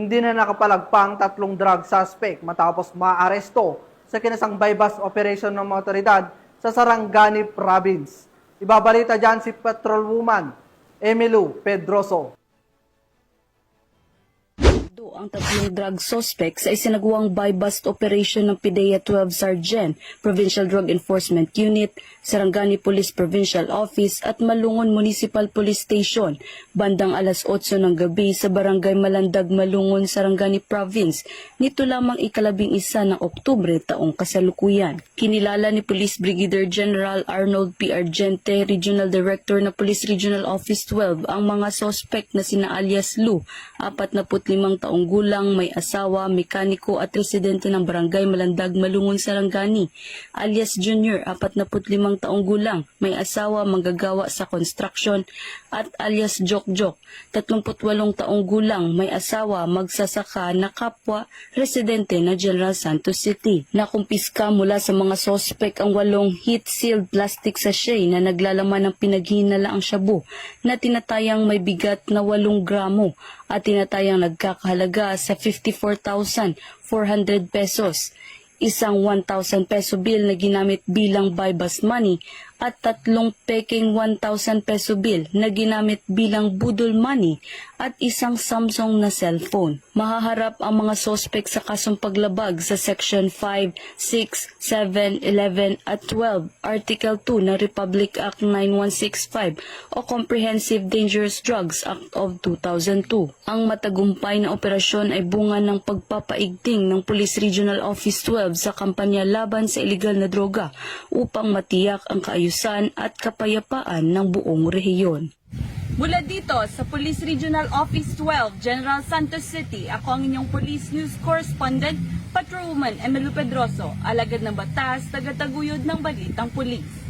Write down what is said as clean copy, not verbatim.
hindi na nakapalagpang 3 drug suspect matapos maaresto sa kinasang bypass operation ng mga otoridad sa Sarangani Province. Ibabalita dyan si Patrolwoman Emilu Pedroso. Ang 3 drug suspects ay isinagawang buy-bust operation ng PIDEA 12 Sergeant, Provincial Drug Enforcement Unit, Sarangani Police Provincial Office at Malungon Municipal Police Station bandang alas 8 ng gabi sa Barangay Malandag, Malungon, Sarangani Province nito lamang ika-11 ng Oktubre taong kasalukuyan. Kinilala ni Police Brigadier General Arnold P. Argente, Regional Director na Police Regional Office 12 ang mga suspect na sina alias Lu, 45 taong gulang, may asawa, mekaniko at residente ng Barangay Malandag, Malungon, Sarangani. Alias Junior, 45 taong gulang, may asawa, manggagawa sa construction. At alias Jokjok, 38 taong gulang, may asawa, magsasaka na kapwa, residente na General Santos City. Nakumpiska mula sa mga sospek ang 8 heat-sealed plastic sachet na naglalaman ng pinaghinalaang shabu na tinatayang may bigat na 8 gramo at tinatayang nagkakahalaga sa 54,400 pesos. Isang 1,000 peso bill na ginamit bilang buy-bust money at 3 peking 1,000 peso bill na ginamit bilang budol money at isang Samsung na cellphone. Mahaharap ang mga sospek sa kasong paglabag sa Section 5, 6, 7, 11 at 12, Article 2 ng Republic Act 9165 o Comprehensive Dangerous Drugs Act of 2002. Ang matagumpay na operasyon ay bunga ng pagpapaigting ng Police Regional Office 12 sa kampanya laban sa iligal na droga upang matiyak ang kaayusan at kapayapaan ng buong rehiyon. Mula dito sa Police Regional Office 12, General Santos City, ako ang inyong Police News Correspondent, Patrolwoman Emilu Pedroso, alagad ng batas, tagataguyod ng balitang pulis.